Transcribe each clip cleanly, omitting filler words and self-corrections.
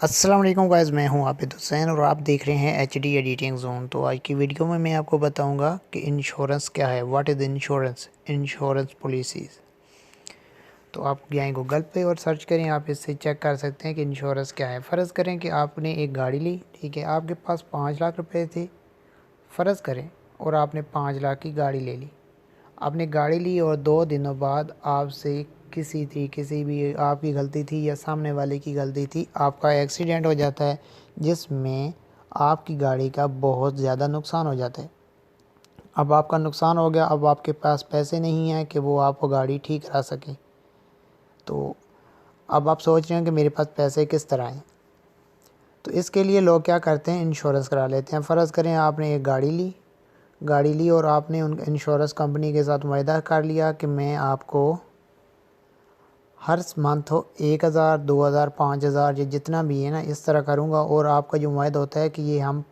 अस्सलाम वालेकुम गाइस, मैं हूं आबिद हुसैन और आप देख रहे हैं एचडी एडिटिंग जोन। तो आज की वीडियो में मैं आपको बताऊंगा कि इंश्योरेंस क्या है, व्हाट इज़ इंश्योरेंस पॉलिसीज़। तो आप जाएँ गूगल पे और सर्च करें, आप इससे चेक कर सकते हैं कि इंश्योरेंस क्या है। फ़र्ज़ करें कि आपने एक गाड़ी ली, ठीक है, आपके पास 5 लाख रुपए थे, फ़र्ज़ करें, और आपने 5 लाख की गाड़ी ले ली। आपने गाड़ी ली और 2 दिनों बाद आपसे किसी तरीके से भी आपकी गलती थी या सामने वाले की गलती थी, आपका एक्सीडेंट हो जाता है जिसमें आपकी गाड़ी का बहुत ज़्यादा नुकसान हो जाता है। अब आपका नुकसान हो गया, अब आपके पास पैसे नहीं हैं कि वो आपको गाड़ी ठीक करा सकें। तो अब आप सोच रहे हैं कि मेरे पास पैसे किस तरह आएँ। तो इसके लिए लोग क्या करते हैं, इंश्योरेंस करा लेते हैं। फ़र्ज़ करें आपने एक गाड़ी ली और आपने उन इंश्योरेंस कंपनी के साथ वायदा कर लिया कि मैं आपको हर मंथ हो 1,000, 2,000, 5,000 या जितना भी है ना, इस तरह करूँगा। और आपका जो मुआहदा होता है कि ये हम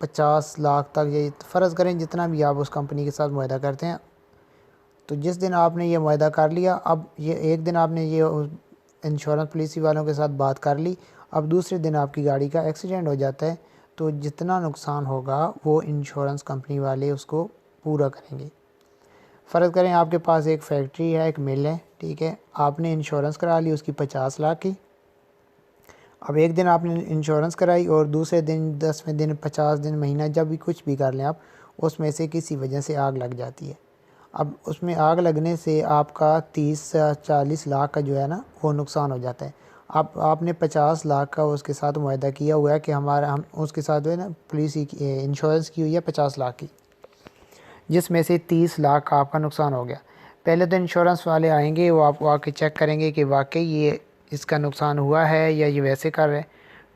50 लाख तक, ये फ़र्ज़ करें जितना भी आप उस कंपनी के साथ मुआहदा करते हैं। तो जिस दिन आपने ये मुआहदा कर लिया, अब ये एक दिन आपने ये इंश्योरेंस पॉलिसी वालों के साथ बात कर ली, अब दूसरे दिन आपकी गाड़ी का एक्सीडेंट हो जाता है, तो जितना नुकसान होगा वो इंश्योरेंस कंपनी वाले उसको पूरा करेंगे। फ़र्ज़ करें आपके पास एक फैक्ट्री है, एक मिल है, ठीक है, आपने इंश्योरेंस करा ली उसकी 50 लाख की। अब एक दिन आपने इंश्योरेंस कराई और दूसरे दिन, 10वें दिन, 50 दिन, महीना, जब भी कुछ भी कर लें आप, उसमें से किसी वजह से आग लग जाती है। अब उसमें आग लगने से आपका 30 से 40 लाख का जो है ना, वो नुकसान हो जाता है। अब आपने 50 लाख का उसके साथ मुआहदा किया हुआ है कि हम उसके साथ जो है ना पॉलिसी की इंश्योरेंस की हुई है 50 लाख की, जिसमें से 30 लाख का आपका नुकसान हो गया। पहले तो इंश्योरेंस वाले आएंगे, वो आपको आके चेक करेंगे कि वाकई ये इसका नुकसान हुआ है या ये वैसे कर रहे हैं।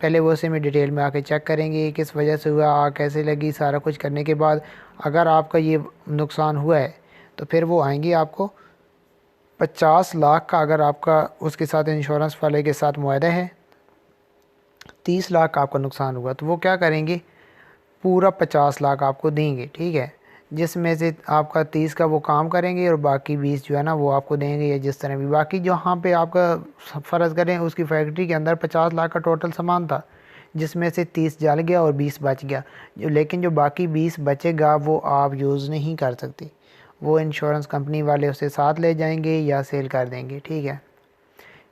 पहले वो उसे में डिटेल में आके चेक करेंगे किस वजह से हुआ, आग कैसे लगी, सारा कुछ करने के बाद अगर आपका ये नुकसान हुआ है तो फिर वो आएंगे आपको 50 लाख का। अगर आपका उसके साथ इंश्योरेंस वाले के साथ मुआहदा है, 30 लाख का आपका नुकसान हुआ, तो वो क्या करेंगे, पूरा 50 लाख आपको देंगे, ठीक है, जिसमें से आपका 30 का वो काम करेंगे और बाकी 20 जो है ना वो आपको देंगे, या जिस तरह भी बाकी जहाँ पे आपका फ़र्ज़ करें उसकी फैक्ट्री के अंदर 50 लाख का टोटल सामान था, जिसमें से 30 जल गया और 20 बच गया, लेकिन जो बाकी 20 बचेगा वो आप यूज़ नहीं कर सकते, वो इंश्योरेंस कंपनी वाले उसे साथ ले जाएंगे या सेल कर देंगे, ठीक है।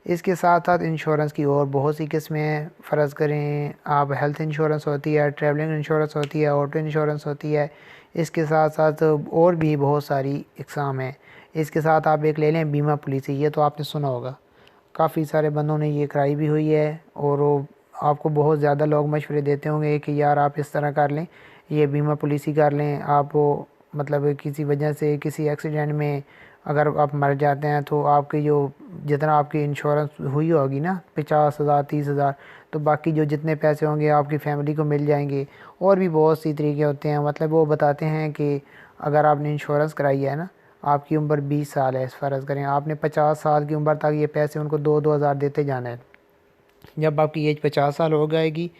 इसके साथ साथ इंश्योरेंस की और बहुत सी किस्में हैं। फ़र्ज़ करें आप हेल्थ इंश्योरेंस होती है, ट्रैवलिंग इंश्योरेंस होती है, ऑटो इंश्योरेंस होती है। इसके साथ साथ और भी बहुत सारी इकसाम हैं। इसके साथ आप एक ले लें बीमा पॉलिसी, ये तो आपने सुना होगा, काफ़ी सारे बंदों ने ये कराई भी हुई है और वो आपको बहुत ज़्यादा लोग मशवरे देते होंगे कि यार आप इस तरह कर लें, ये बीमा पॉलिसी कर लें। आप वो मतलब किसी वजह से किसी एक्सीडेंट में अगर आप मर जाते हैं तो आपकी जो जितना आपकी इंश्योरेंस हुई होगी ना, 50,000, 30,000, तो बाकी जो जितने पैसे होंगे आपकी फ़ैमिली को मिल जाएंगे। और भी बहुत सी तरीके होते हैं, मतलब वो बताते हैं कि अगर आपने इंश्योरेंस कराई है ना, आपकी उम्र 20 साल है, फ़र्ज़ करें आपने 50 साल की उम्र तक ये पैसे उनको 2-2 हज़ार देते जाना है। जब आपकी एज 50 साल हो जाएगी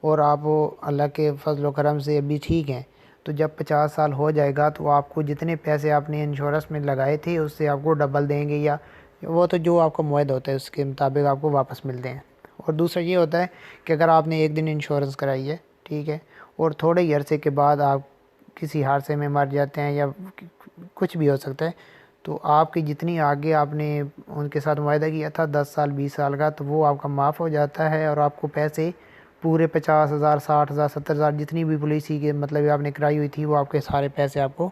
और आप वो अल्लाह के फजल करम से अभी ठीक हैं, तो जब 50 साल हो जाएगा तो आपको जितने पैसे आपने इंश्योरेंस में लगाए थे उससे आपको डबल देंगे, या वो तो जो आपका मुआहदा होता है उसके मुताबिक आपको वापस मिलते हैं। और दूसरा ये होता है कि अगर आपने एक दिन इंश्योरेंस कराई है, ठीक है, और थोड़े ही अरसे के बाद आप किसी हादसे में मर जाते हैं या कुछ भी हो सकता है, तो आपकी जितनी आगे आपने उनके साथ वायदा किया था 10 साल 20 साल का, तो वो आपका माफ़ हो जाता है और आपको पैसे पूरे 50,000, 60,000, 70,000 जितनी भी पॉलिसी के मतलब आपने कराई हुई थी, वो आपके सारे पैसे आपको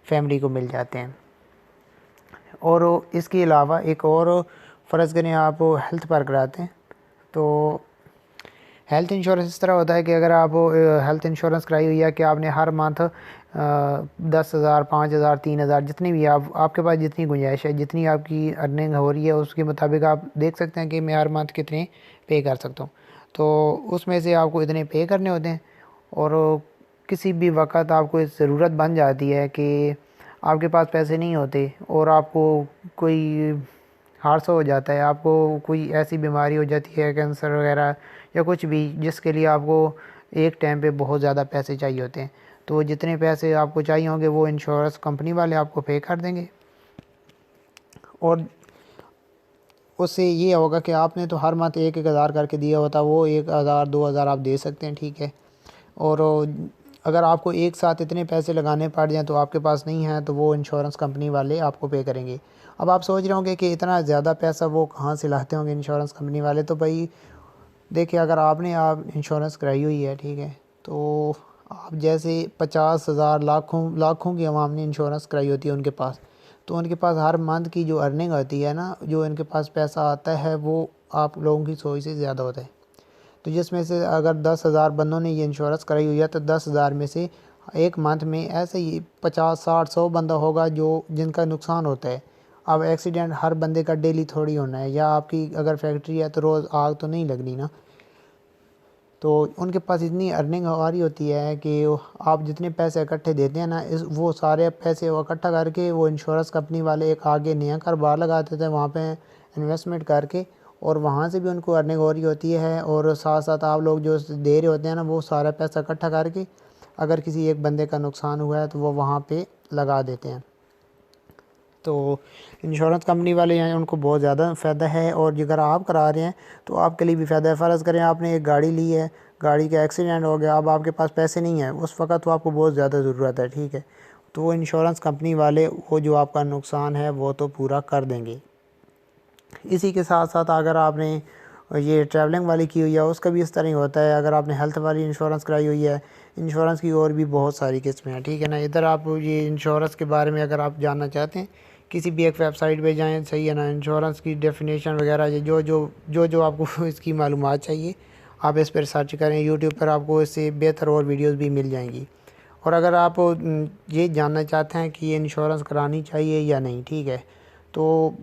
फैमिली को मिल जाते हैं। और इसके अलावा एक और फ़र्ज़ करें आप हेल्थ पर कराते हैं, तो हेल्थ इंश्योरेंस इस तरह होता है कि अगर आप हेल्थ इंश्योरेंस कराई हुई है कि आपने हर मंथ 10,000, 5,000, 3,000, जितनी भी आपके पास जितनी गुंजाइश है, जितनी आपकी अर्निंग हो रही है उसके मुताबिक आप देख सकते हैं कि मैं हर मंथ कितने पे कर सकता हूँ, तो उसमें से आपको इतने पे करने होते हैं। और किसी भी वक्त आपको ज़रूरत बन जाती है कि आपके पास पैसे नहीं होते और आपको कोई हादसा हो जाता है, आपको कोई ऐसी बीमारी हो जाती है, कैंसर वगैरह या कुछ भी, जिसके लिए आपको एक टाइम पे बहुत ज़्यादा पैसे चाहिए होते हैं, तो जितने पैसे आपको चाहिए होंगे वो इंश्योरेंस कंपनी वाले आपको पे कर देंगे। और उससे ये होगा कि आपने तो हर मंथ 1-1 हज़ार करके दिया होता, वो 1,000-2,000 आप दे सकते हैं, ठीक है। और अगर आपको एक साथ इतने पैसे लगाने पड़ जाएँ तो आपके पास नहीं है, तो वो इंश्योरेंस कंपनी वाले आपको पे करेंगे। अब आप सोच रहे होंगे कि इतना ज़्यादा पैसा वो कहाँ से लाते होंगे इंश्योरेंस कंपनी वाले। तो भाई देखिए, अगर आपने आप इंश्योरेंस कराई हुई है, ठीक है, तो आप जैसे 50,000 लाखों लाखों की अवाम ने इंश्योरेंस कराई होती है उनके पास, तो उनके पास हर मंथ की जो अर्निंग होती है ना, जो इनके पास पैसा आता है, वो आप लोगों की सोच से ज़्यादा होता है। तो जिसमें से अगर 10,000 बंदों ने ये इंश्योरेंस कराई हुई है, तो 10,000 में से एक मंथ में ऐसे ही 50-60-100 बंदा होगा जो जिनका नुकसान होता है। अब एक्सीडेंट हर बंदे का डेली थोड़ी होना है, या आपकी अगर फैक्ट्री है तो रोज़ आग तो नहीं लगनी ना। तो उनके पास इतनी अर्निंग आ रही होती है कि आप जितने पैसे इकट्ठे देते हैं ना, इस वो सारे पैसे वो इकट्ठा करके वो इंश्योरेंस कंपनी वाले एक आगे नया कारोबार लगा देते हैं वहाँ पे इन्वेस्टमेंट करके, और वहाँ से भी उनको अर्निंग हो रही होती है। और साथ साथ आप लोग जो दे रहे होते हैं ना, वो सारा पैसा इकट्ठा करके अगर किसी एक बंदे का नुकसान हुआ है तो वो वहाँ पे लगा देते हैं। तो इंश्योरेंस कंपनी वाले हैं, उनको बहुत ज़्यादा फ़ायदा है। और अगर आप करा रहे हैं तो आपके लिए भी फ़ायदा है। फ़र्ज़ करें आपने एक गाड़ी ली है, गाड़ी का एक्सीडेंट हो गया, अब आपके पास पैसे नहीं है, उस वक़्त तो आपको बहुत ज़्यादा ज़रूरत है, ठीक है। तो वो इंश्योरेंस कंपनी वाले वो जो आपका नुकसान है वो तो पूरा कर देंगे। इसी के साथ साथ अगर आपने ये ट्रैवलिंग वाली की हुई है, उसका भी इस तरह ही होता है। अगर आपने हेल्थ वाली इंश्योरेंस कराई हुई है, इंश्योरेंस की और भी बहुत सारी किस्में हैं, ठीक है ना। इधर आप ये इंश्योरेंस के बारे में अगर आप जानना चाहते हैं, किसी भी एक वेबसाइट पे जाएं, सही है ना, इंश्योरेंस की डेफिनेशन वगैरह ये जो आपको इसकी मालूमात चाहिए, आप इस पर सर्च करें। यूट्यूब पर आपको इससे बेहतर और वीडियोज़ भी मिल जाएंगी। और अगर आप ये जानना चाहते हैं कि ये इंश्योरेंस करानी चाहिए या नहीं, ठीक है, तो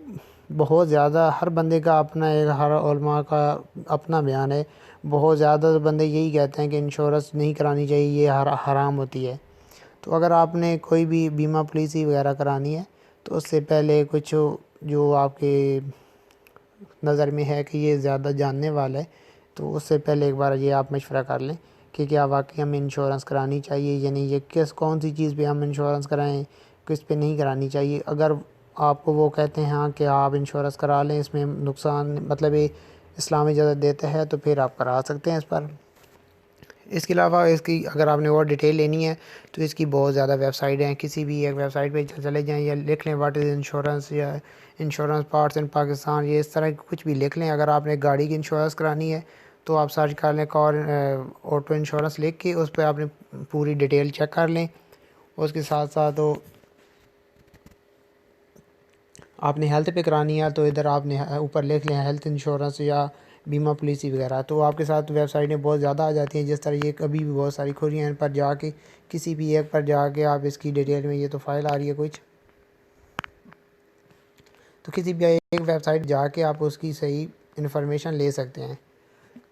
बहुत ज़्यादा हर बंदे का अपना एक, हर उलमा का अपना बयान है। बहुत ज़्यादा बंदे यही कहते हैं कि इंश्योरेंस नहीं करानी चाहिए, ये हराम होती है। तो अगर आपने कोई भी बीमा पॉलिसी वगैरह करानी है, तो उससे पहले कुछ जो आपके नज़र में है कि ये ज़्यादा जानने वाला है, तो उससे पहले एक बार ये आप मशवरा कर लें कि क्या वाकई हमें इंश्योरेंस करानी चाहिए या नहीं, ये कौन सी चीज़ पे हम इंश्योरेंस कराएं, किस पे नहीं करानी चाहिए। अगर आपको वो कहते हैं हाँ कि आप इंश्योरेंस करा लें, इसमें नुकसान मतलब ये इस्लाम इजाज़त देता है, तो फिर आप करा सकते हैं इस पर। इसके अलावा इसकी अगर आपने और डिटेल लेनी है तो इसकी बहुत ज़्यादा वेबसाइट हैं। किसी भी एक वेबसाइट पे चले जाएं या लिख लें व्हाट इज़ इंश्योरेंस या इंश्योरेंस पार्ट्स इन पाकिस्तान, ये इस तरह कुछ भी लिख लें। अगर आपने गाड़ी की इंश्योरेंस करानी है तो आप सर्च कर लें कार ऑटो इंश्योरेंस लिख के, उस पर आपने पूरी डिटेल चेक कर लें। उसके साथ साथ आपने हेल्थ पे करानी है तो इधर आपने ऊपर लिख लें हेल्थ इंश्योरेंस या बीमा पॉलिसी वगैरह, तो आपके साथ वेबसाइटें बहुत ज़्यादा आ जाती हैं। जिस तरह ये कभी भी बहुत सारी खुली हैं, इन पर जाके किसी भी एक पर जाके आप इसकी डिटेल में, ये तो फाइल आ रही है कुछ, तो किसी भी एक वेबसाइट जाके आप उसकी सही इन्फॉर्मेशन ले सकते हैं।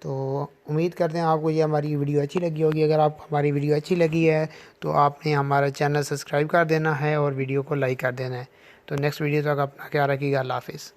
तो उम्मीद करते हैं आपको ये हमारी वीडियो अच्छी लगी होगी। अगर आपको हमारी वीडियो अच्छी लगी है तो आपने हमारा चैनल सब्सक्राइब कर देना है और वीडियो को लाइक कर देना है। तो नेक्स्ट वीडियो तक अपना ख्याल रखिएगा। अल्लाह हाफिज़।